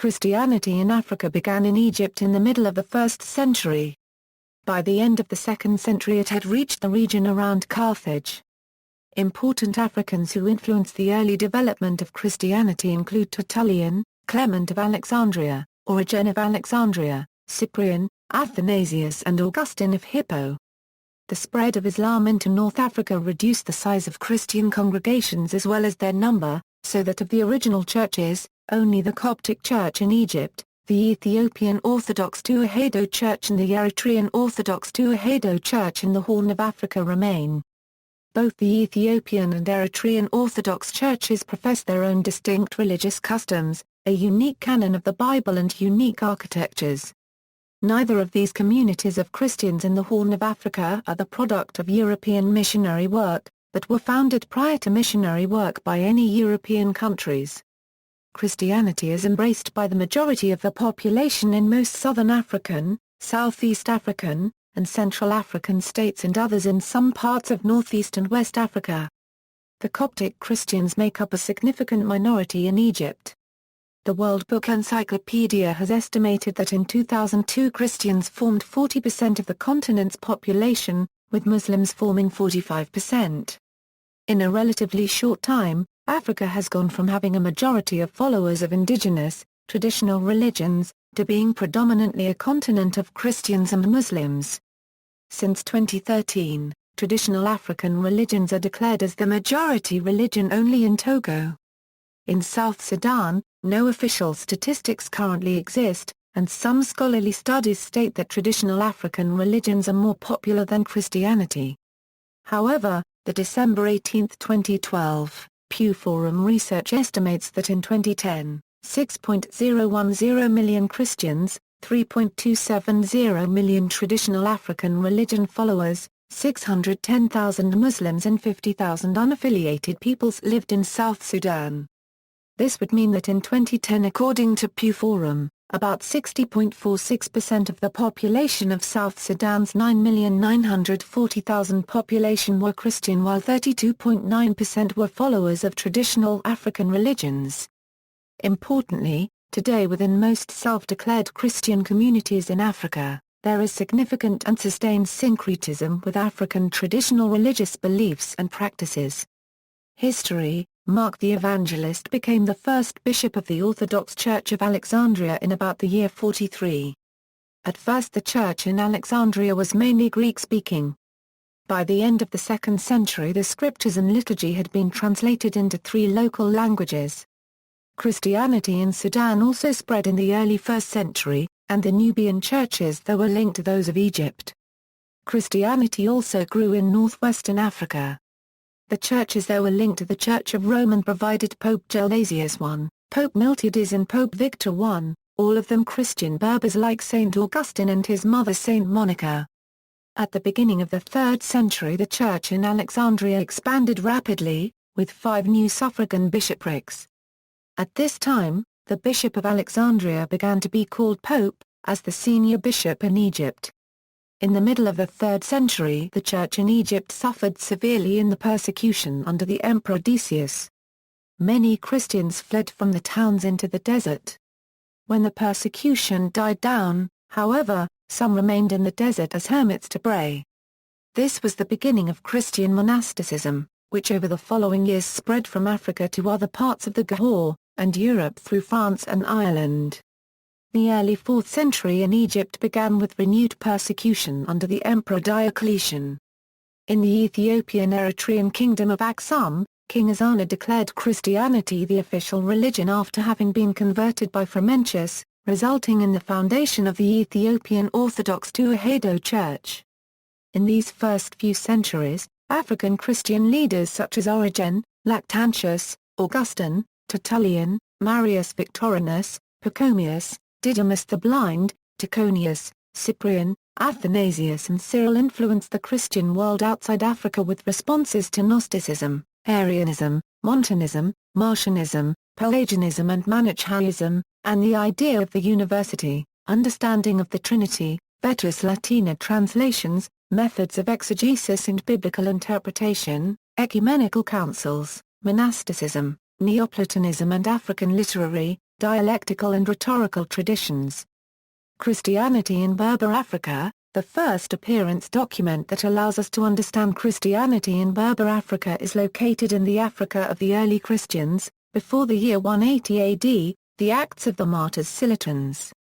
Christianity in Africa began in Egypt in the middle of the 1st century. By the end of the 2nd century it had reached the region around Carthage. Important Africans who influenced the early development of Christianity include Tertullian, Clement of Alexandria, Origen of Alexandria, Cyprian, Athanasius and Augustine of Hippo. The spread of Islam into North Africa reduced the size of Christian congregations as well as their number, so that of the original churches, only the Coptic Church in Egypt, the Ethiopian Orthodox Tewahedo Church and the Eritrean Orthodox Tewahedo Church in the Horn of Africa remain. Both the Ethiopian and Eritrean Orthodox churches profess their own distinct religious customs, a unique canon of the Bible and unique architectures. Neither of these communities of Christians in the Horn of Africa are the product of European missionary work, but were founded prior to missionary work by any European countries. Christianity is embraced by the majority of the population in most southern African, Southeast African, and Central African states and others in some parts of Northeast and West Africa. The Coptic Christians make up a significant minority in Egypt. The World Book Encyclopedia has estimated that in 2002 Christians formed 40% of the continent's population, with Muslims forming 45%. In a relatively short time, Africa has gone from having a majority of followers of indigenous, traditional religions, to being predominantly a continent of Christians and Muslims. Since 2013, traditional African religions are declared as the majority religion only in Togo. In South Sudan, no official statistics currently exist, and some scholarly studies state that traditional African religions are more popular than Christianity. However, the December 18, 2012, Pew Forum research estimates that in 2010, 6.010 million Christians, 3.270 million traditional African religion followers, 610,000 Muslims and 50,000 unaffiliated peoples lived in South Sudan. This would mean that in 2010, according to Pew Forum, about 60.46% of the population of South Sudan's 9,940,000 population were Christian while 32.9% were followers of traditional African religions. Importantly, today within most self-declared Christian communities in Africa, there is significant and sustained syncretism with African traditional religious beliefs and practices. History: Mark the Evangelist became the first bishop of the Orthodox Church of Alexandria in about the year 43. At first the church in Alexandria was mainly Greek-speaking. By the end of the 2nd century the scriptures and liturgy had been translated into 3 local languages. Christianity in Sudan also spread in the early 1st century, and the Nubian churches there were linked to those of Egypt. Christianity also grew in northwestern Africa. The churches there were linked to the Church of Rome and provided Pope Gelasius I, Pope Miltiades and Pope Victor I, all of them Christian Berbers like Saint Augustine and his mother Saint Monica. At the beginning of the 3rd century the church in Alexandria expanded rapidly, with 5 new suffragan bishoprics. At this time, the Bishop of Alexandria began to be called Pope, as the senior bishop in Egypt. In the middle of the 3rd century the church in Egypt suffered severely in the persecution under the Emperor Decius. Many Christians fled from the towns into the desert. When the persecution died down, however, some remained in the desert as hermits to pray. This was the beginning of Christian monasticism, which over the following years spread from Africa to other parts of the Gahor, and Europe through France and Ireland. The early 4th century in Egypt began with renewed persecution under the Emperor Diocletian. In the Ethiopian Eritrean Kingdom of Aksum, King Ezana declared Christianity the official religion after having been converted by Frumentius, resulting in the foundation of the Ethiopian Orthodox Tewahedo Church. In these first few centuries, African Christian leaders such as Origen, Lactantius, Augustine, Tertullian, Marius Victorinus, Pachomius, Didymus the Blind, Tychonius, Cyprian, Athanasius and Cyril influenced the Christian world outside Africa with responses to Gnosticism, Arianism, Montanism, Marcionism, Pelagianism and Manichaeism, and the idea of the university, understanding of the Trinity, Vetus Latina translations, methods of exegesis and biblical interpretation, ecumenical councils, monasticism, Neoplatonism and African literary, dialectical and rhetorical traditions. Christianity in Berber Africa. The first appearance document that allows us to understand Christianity in Berber Africa is located in the Africa of the early Christians, before the year 180 AD, the Acts of the Martyrs Silitans.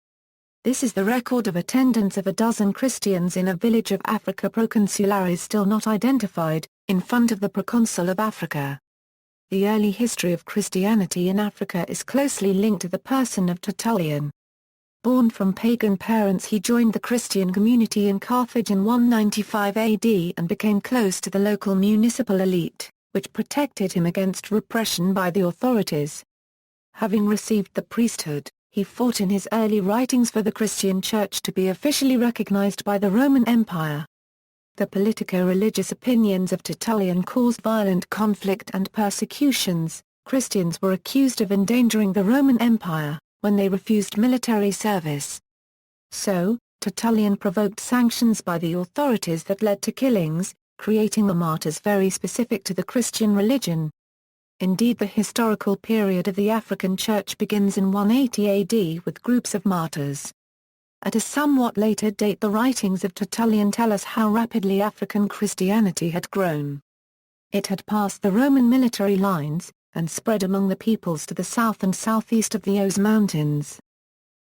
This is the record of attendance of a dozen Christians in a village of Africa Proconsularis still not identified, in front of the Proconsul of Africa. The early history of Christianity in Africa is closely linked to the person of Tertullian. Born from pagan parents, he joined the Christian community in Carthage in 195 AD and became close to the local municipal elite, which protected him against repression by the authorities. Having received the priesthood, he fought in his early writings for the Christian Church to be officially recognized by the Roman Empire. The politico-religious opinions of Tertullian caused violent conflict and persecutions. Christians were accused of endangering the Roman Empire when they refused military service. So, Tertullian provoked sanctions by the authorities that led to killings, creating the martyrs very specific to the Christian religion. Indeed, the historical period of the African Church begins in 180 AD with groups of martyrs. At a somewhat later date, the writings of Tertullian tell us how rapidly African Christianity had grown. It had passed the Roman military lines, and spread among the peoples to the south and southeast of the Ouse Mountains.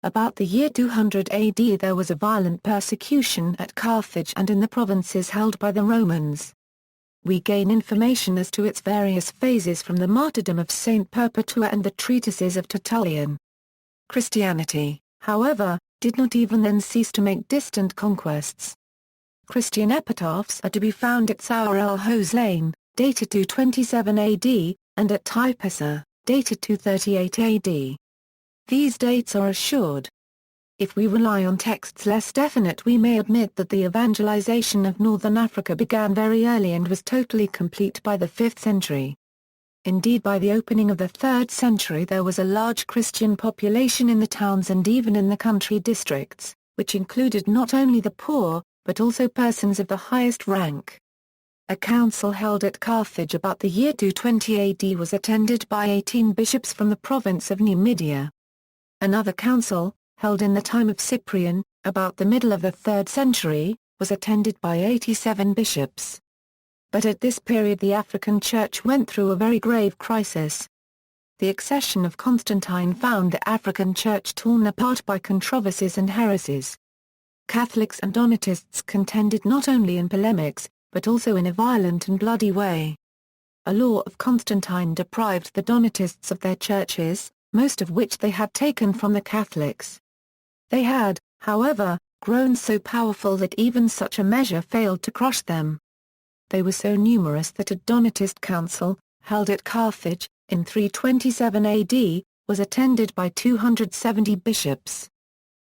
About the year 200 AD there was a violent persecution at Carthage and in the provinces held by the Romans. We gain information as to its various phases from the martyrdom of Saint Perpetua and the treatises of Tertullian. Christianity, however, did not even then cease to make distant conquests. Christian epitaphs are to be found at Sour el Hoslain, dated 227 AD, and at Typesa, dated 238 AD. These dates are assured. If we rely on texts less definite, we may admit that the evangelization of northern Africa began very early and was totally complete by the 5th century. Indeed, by the opening of the 3rd century there was a large Christian population in the towns and even in the country districts, which included not only the poor, but also persons of the highest rank. A council held at Carthage about the year 220 AD was attended by 18 bishops from the province of Numidia. Another council, held in the time of Cyprian, about the middle of the 3rd century, was attended by 87 bishops. But at this period the African Church went through a very grave crisis. The accession of Constantine found the African Church torn apart by controversies and heresies. Catholics and Donatists contended not only in polemics, but also in a violent and bloody way. A law of Constantine deprived the Donatists of their churches, most of which they had taken from the Catholics. They had, however, grown so powerful that even such a measure failed to crush them. They were so numerous that a Donatist council, held at Carthage, in 327 AD, was attended by 270 bishops.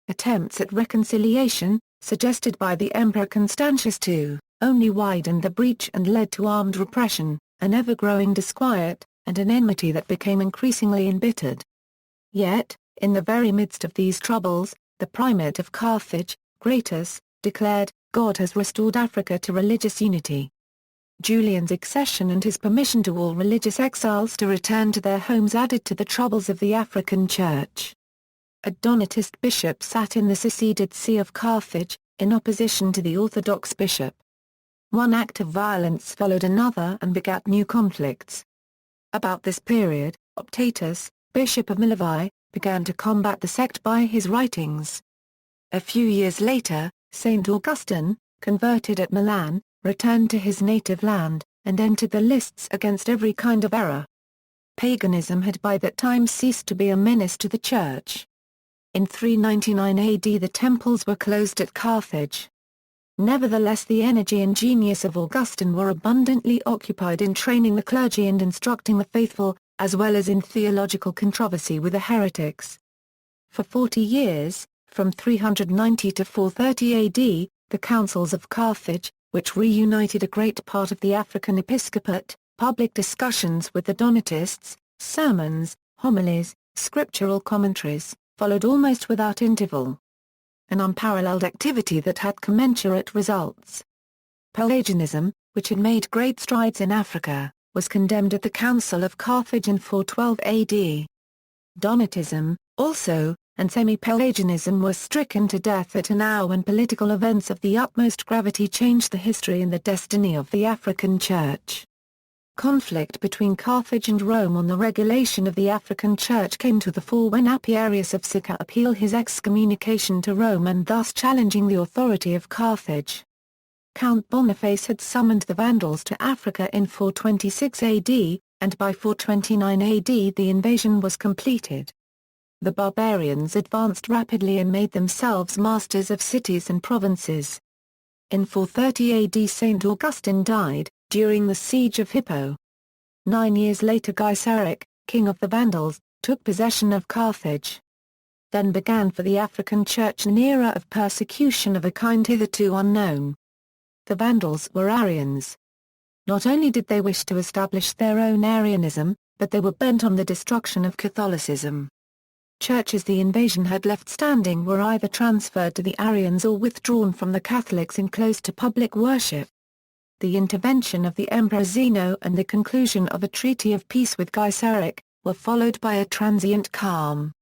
Attempts at reconciliation, suggested by the Emperor Constantius II, only widened the breach and led to armed repression, an ever-growing disquiet, and an enmity that became increasingly embittered. Yet, in the very midst of these troubles, the primate of Carthage, Gratus, declared, "God has restored Africa to religious unity." Julian's accession and his permission to all religious exiles to return to their homes added to the troubles of the African Church. A Donatist bishop sat in the seceded see of Carthage, in opposition to the Orthodox bishop. One act of violence followed another and begat new conflicts. About this period, Optatus, bishop of Milevi, began to combat the sect by his writings. A few years later, Saint Augustine, converted at Milan, returned to his native land, and entered the lists against every kind of error. Paganism had by that time ceased to be a menace to the Church. In 399 AD the temples were closed at Carthage. Nevertheless, the energy and genius of Augustine were abundantly occupied in training the clergy and instructing the faithful, as well as in theological controversy with the heretics. For 40 years, from 390 to 430 AD, the councils of Carthage, which reunited a great part of the African episcopate, public discussions with the Donatists, sermons, homilies, scriptural commentaries, followed almost without interval. An unparalleled activity that had commensurate results. Pelagianism, which had made great strides in Africa, was condemned at the Council of Carthage in 412 AD. Donatism, also, and semi-Pelagianism was stricken to death at an hour when political events of the utmost gravity changed the history and the destiny of the African Church. Conflict between Carthage and Rome on the regulation of the African Church came to the fore when Apiarius of Sicca appealed his excommunication to Rome and thus challenging the authority of Carthage. Count Boniface had summoned the Vandals to Africa in 426 AD, and by 429 AD the invasion was completed. The barbarians advanced rapidly and made themselves masters of cities and provinces. In 430 AD Saint Augustine died, during the siege of Hippo. 9 years later Gaiseric, king of the Vandals, took possession of Carthage. Then began for the African Church an era of persecution of a kind hitherto unknown. The Vandals were Arians. Not only did they wish to establish their own Arianism, but they were bent on the destruction of Catholicism. Churches the invasion had left standing were either transferred to the Arians or withdrawn from the Catholics and closed to public worship. The intervention of the Emperor Zeno and the conclusion of a treaty of peace with Gaiseric were followed by a transient calm.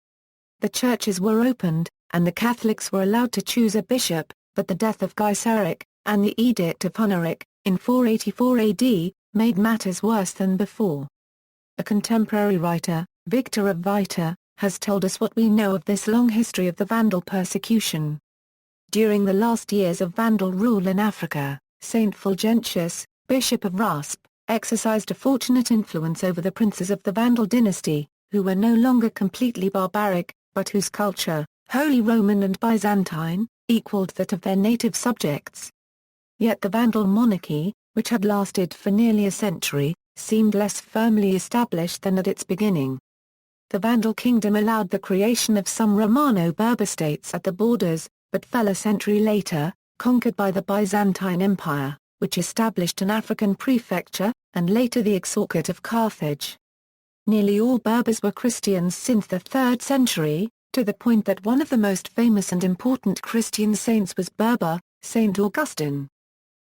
The churches were opened, and the Catholics were allowed to choose a bishop, but the death of Gaiseric, and the Edict of Huneric, in 484 AD, made matters worse than before. A contemporary writer, Victor of Vita, has told us what we know of this long history of the Vandal persecution. During the last years of Vandal rule in Africa, Saint Fulgentius, Bishop of Rasp, exercised a fortunate influence over the princes of the Vandal dynasty, who were no longer completely barbaric, but whose culture, Holy Roman and Byzantine, equaled that of their native subjects. Yet the Vandal monarchy, which had lasted for nearly a century, seemed less firmly established than at its beginning. The Vandal kingdom allowed the creation of some Romano-Berber states at the borders, but fell a century later, conquered by the Byzantine Empire, which established an African prefecture, and later the Exarchate of Carthage. Nearly all Berbers were Christians since the 3rd century, to the point that one of the most famous and important Christian saints was Berber, Saint Augustine.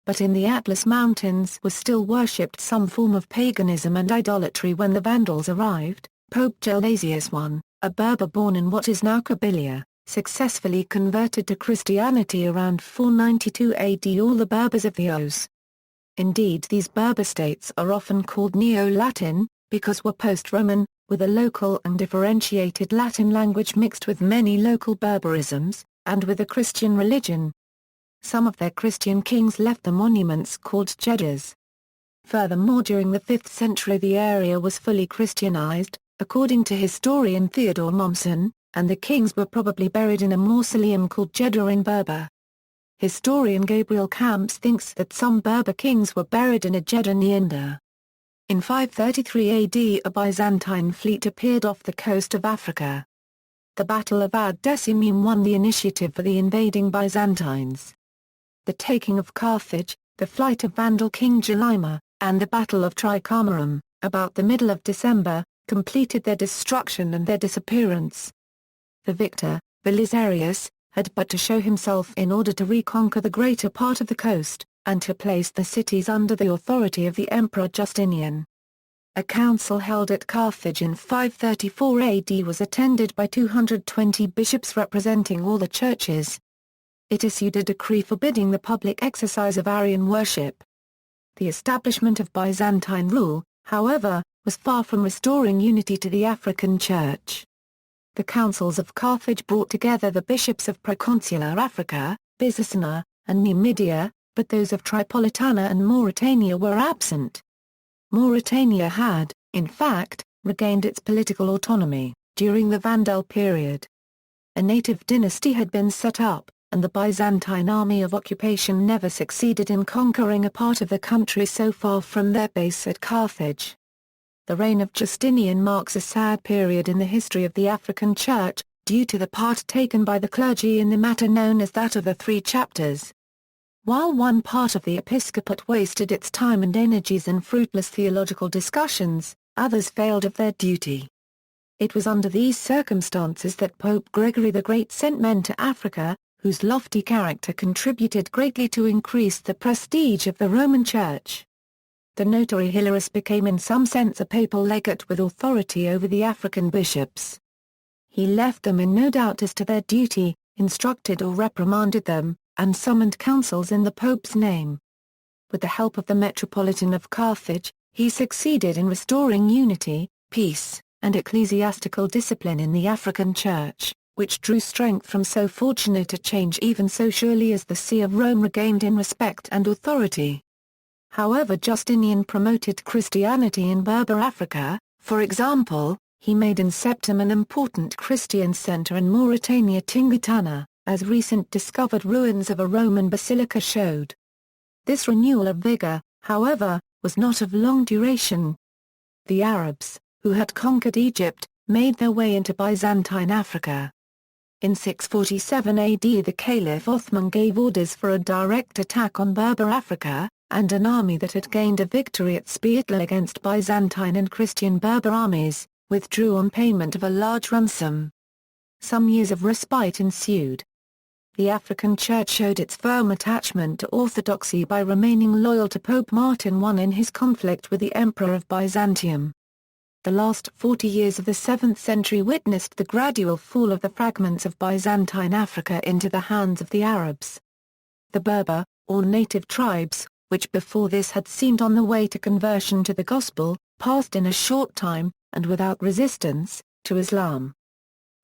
But in the Atlas Mountains was still worshipped some form of paganism and idolatry when the Vandals arrived. Pope Gelasius I, a Berber born in what is now Kabylia, successfully converted to Christianity around 492 AD all the Berbers of the Oghuz. Indeed these Berber states are often called Neo-Latin, because were post-Roman, with a local and differentiated Latin language mixed with many local Berberisms, and with a Christian religion. Some of their Christian kings left the monuments called Jeddas. Furthermore during the 5th century the area was fully Christianized, according to historian Theodore Mommsen, and the kings were probably buried in a mausoleum called Jeddah in Berber. Historian Gabriel Camps thinks that some Berber kings were buried in a Jeddah near. In 533 AD a Byzantine fleet appeared off the coast of Africa. The Battle of Ad-Desimum won the initiative for the invading Byzantines. The taking of Carthage, the flight of Vandal King Jelima, and the Battle of Tricamarum, about the middle of December, completed their destruction and their disappearance. The victor, Belisarius, had but to show himself in order to reconquer the greater part of the coast, and to place the cities under the authority of the Emperor Justinian. A council held at Carthage in 534 AD was attended by 220 bishops representing all the churches. It issued a decree forbidding the public exercise of Arian worship. The establishment of Byzantine rule, however, was far from restoring unity to the African Church. The councils of Carthage brought together the bishops of proconsular Africa, Byzacena, and Numidia, but those of Tripolitana and Mauritania were absent. Mauritania had, in fact, regained its political autonomy during the Vandal period. A native dynasty had been set up, and the Byzantine army of occupation never succeeded in conquering a part of the country so far from their base at Carthage. The reign of Justinian marks a sad period in the history of the African Church, due to the part taken by the clergy in the matter known as that of the Three Chapters. While one part of the episcopate wasted its time and energies in fruitless theological discussions, others failed of their duty. It was under these circumstances that Pope Gregory the Great sent men to Africa, whose lofty character contributed greatly to increase the prestige of the Roman Church. The notary Hilarius became in some sense a papal legate with authority over the African bishops. He left them in no doubt as to their duty, instructed or reprimanded them, and summoned councils in the Pope's name. With the help of the Metropolitan of Carthage, he succeeded in restoring unity, peace, and ecclesiastical discipline in the African Church, which drew strength from so fortunate a change even so surely as the See of Rome regained in respect and authority. However, Justinian promoted Christianity in Berber Africa. For example, he made in Septim an important Christian center in Mauritania Tingitana, as recent discovered ruins of a Roman basilica showed. This renewal of vigor, however, was not of long duration. The Arabs, who had conquered Egypt, made their way into Byzantine Africa. In 647 AD the Caliph Othman gave orders for a direct attack on Berber Africa, and an army that had gained a victory at Spiatla against Byzantine and Christian Berber armies, withdrew on payment of a large ransom. Some years of respite ensued. The African Church showed its firm attachment to orthodoxy by remaining loyal to Pope Martin I in his conflict with the Emperor of Byzantium. The last 40 years of the 7th century witnessed the gradual fall of the fragments of Byzantine Africa into the hands of the Arabs. The Berber, or native tribes, which before this had seemed on the way to conversion to the Gospel, passed in a short time, and without resistance, to Islam.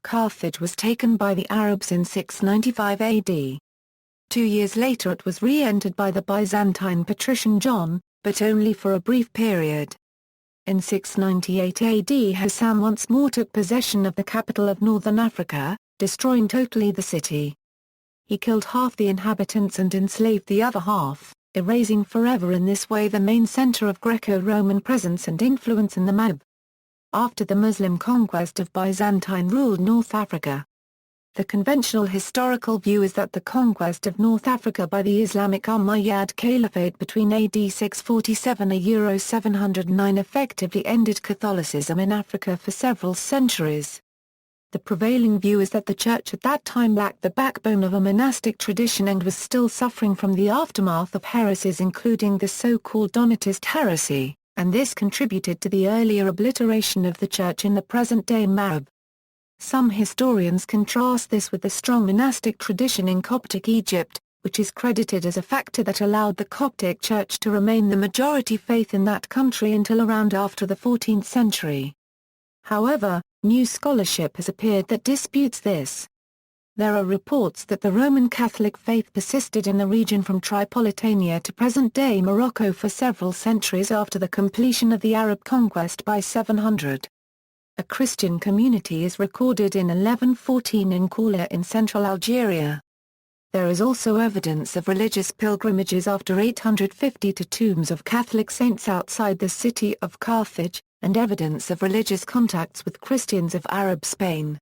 Carthage was taken by the Arabs in 695 AD. 2 years later it was re-entered by the Byzantine patrician John, but only for a brief period. In 698 AD Hassan once more took possession of the capital of northern Africa, destroying totally the city. He killed half the inhabitants and enslaved the other half, erasing forever in this way the main center of Greco-Roman presence and influence in the Maghreb. After the Muslim conquest of Byzantine ruled North Africa. The conventional historical view is that the conquest of North Africa by the Islamic Umayyad Caliphate between AD 647–709 effectively ended Catholicism in Africa for several centuries. The prevailing view is that the Church at that time lacked the backbone of a monastic tradition and was still suffering from the aftermath of heresies including the so-called Donatist heresy, and this contributed to the earlier obliteration of the Church in the present-day Maghreb. Some historians contrast this with the strong monastic tradition in Coptic Egypt, which is credited as a factor that allowed the Coptic Church to remain the majority faith in that country until around after the 14th century. However, new scholarship has appeared that disputes this. There are reports that the Roman Catholic faith persisted in the region from Tripolitania to present-day Morocco for several centuries after the completion of the Arab conquest by 700. A Christian community is recorded in 1114 in Kaula in central Algeria. There is also evidence of religious pilgrimages after 850 to tombs of Catholic saints outside the city of Carthage, and evidence of religious contacts with Christians of Arab Spain.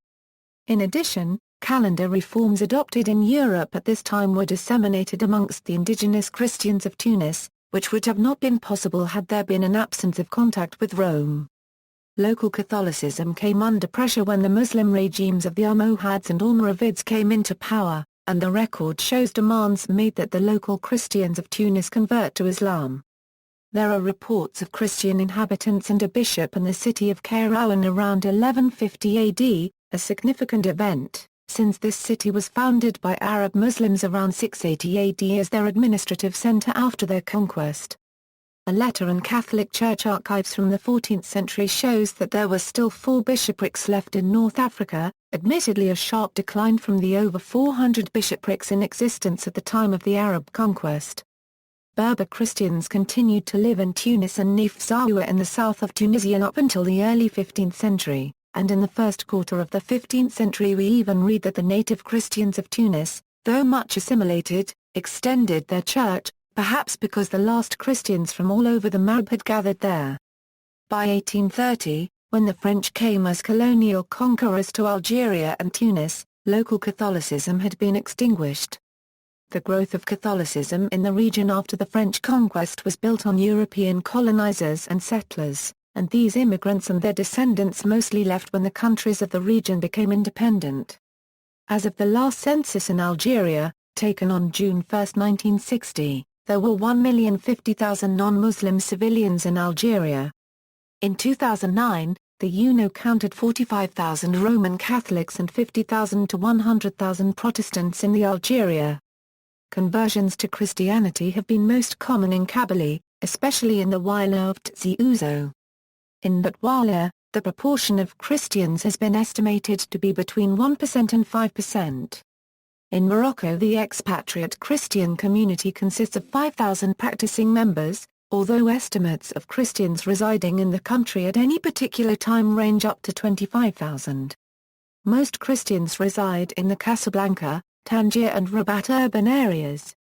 In addition, calendar reforms adopted in Europe at this time were disseminated amongst the indigenous Christians of Tunis, which would have not been possible had there been an absence of contact with Rome. Local Catholicism came under pressure when the Muslim regimes of the Almohads and Almoravids came into power, and the record shows demands made that the local Christians of Tunis convert to Islam. There are reports of Christian inhabitants and a bishop in the city of Kairouan around 1150 AD, a significant event, since this city was founded by Arab Muslims around 680 AD as their administrative center after their conquest. A letter in Catholic Church archives from the 14th century shows that there were still 4 bishoprics left in North Africa, admittedly a sharp decline from the over 400 bishoprics in existence at the time of the Arab conquest. Berber Christians continued to live in Tunis and Nef Zawiya in the south of Tunisia up until the early 15th century, and in the first quarter of the 15th century we even read that the native Christians of Tunis, though much assimilated, extended their church, perhaps because the last Christians from all over the Maghreb had gathered there. By 1830, when the French came as colonial conquerors to Algeria and Tunis, local Catholicism had been extinguished. The growth of Catholicism in the region after the French conquest was built on European colonizers and settlers, and these immigrants and their descendants mostly left when the countries of the region became independent. As of the last census in Algeria, taken on June 1, 1960, there were 1,050,000 non-Muslim civilians in Algeria. In 2009, The UNO counted 45,000 Roman Catholics and 50,000 to 100,000 Protestants in the Algeria. Conversions to Christianity have been most common in Kabylie, especially in the Wilaya of Tizi Ouzou. In that Wilaya, the proportion of Christians has been estimated to be between 1% and 5%. In Morocco, the expatriate Christian community consists of 5,000 practicing members, although estimates of Christians residing in the country at any particular time range up to 25,000. Most Christians reside in the Casablanca, Tangier and Rabat urban areas.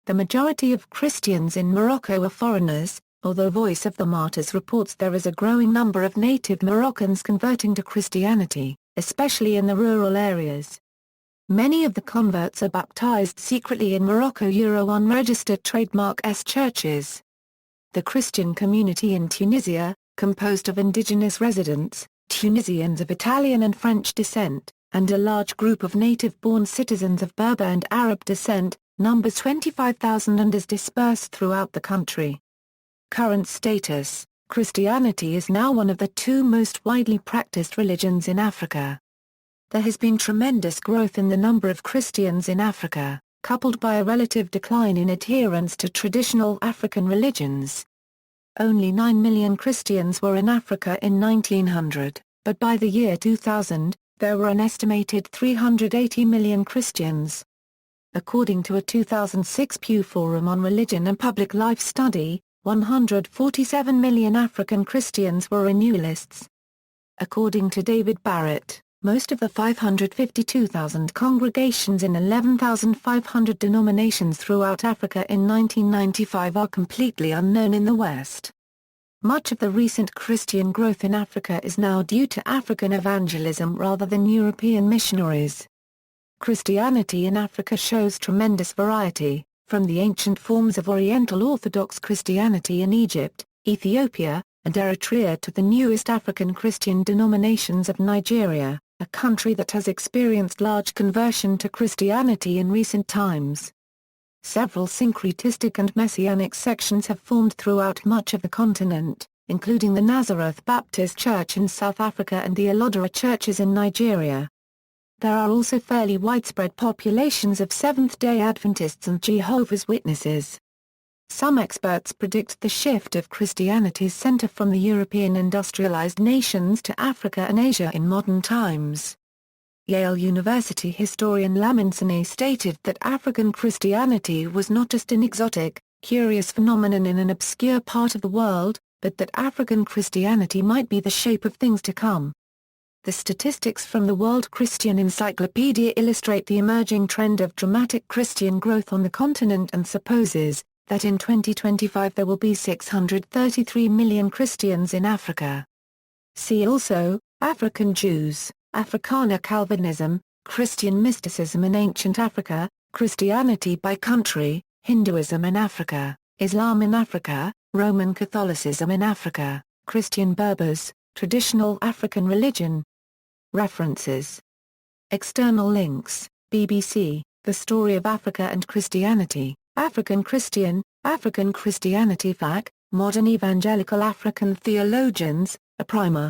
The majority of Christians in Morocco are foreigners, although Voice of the Martyrs reports there is a growing number of native Moroccans converting to Christianity, especially in the rural areas. Many of the converts are baptized secretly in Morocco unregistered trademark S churches. The Christian community in Tunisia, composed of indigenous residents, Tunisians of Italian and French descent, and a large group of native-born citizens of Berber and Arab descent, numbers 25,000 and is dispersed throughout the country. Current status: Christianity is now one of the two most widely practiced religions in Africa. There has been tremendous growth in the number of Christians in Africa, coupled by a relative decline in adherence to traditional African religions. Only 9 million Christians were in Africa in 1900, but by the year 2000, there were an estimated 380 million Christians. According to a 2006 Pew Forum on Religion and Public Life study, 147 million African Christians were renewalists. According to David Barrett, most of the 552,000 congregations in 11,500 denominations throughout Africa in 1995 are completely unknown in the West. Much of the recent Christian growth in Africa is now due to African evangelism rather than European missionaries. Christianity in Africa shows tremendous variety, from the ancient forms of Oriental Orthodox Christianity in Egypt, Ethiopia, and Eritrea to the newest African Christian denominations of Nigeria, a country that has experienced large conversion to Christianity in recent times. Several syncretistic and messianic sections have formed throughout much of the continent, including the Nazareth Baptist Church in South Africa and the Olodara churches in Nigeria. There are also fairly widespread populations of Seventh-day Adventists and Jehovah's Witnesses. Some experts predict the shift of Christianity's center from the European industrialized nations to Africa and Asia in modern times. Yale University historian Laminsone stated that African Christianity was not just an exotic, curious phenomenon in an obscure part of the world, but that African Christianity might be the shape of things to come. The statistics from the World Christian Encyclopedia illustrate the emerging trend of dramatic Christian growth on the continent and supposes that in 2025 there will be 633 million Christians in Africa. See also, African Jews, Afrikaner Calvinism, Christian mysticism in ancient Africa, Christianity by country, Hinduism in Africa, Islam in Africa, Roman Catholicism in Africa, Christian Berbers, traditional African religion. References. External links: BBC, The Story of Africa and Christianity, African Christianity FAQ, Modern Evangelical African Theologians, a primer.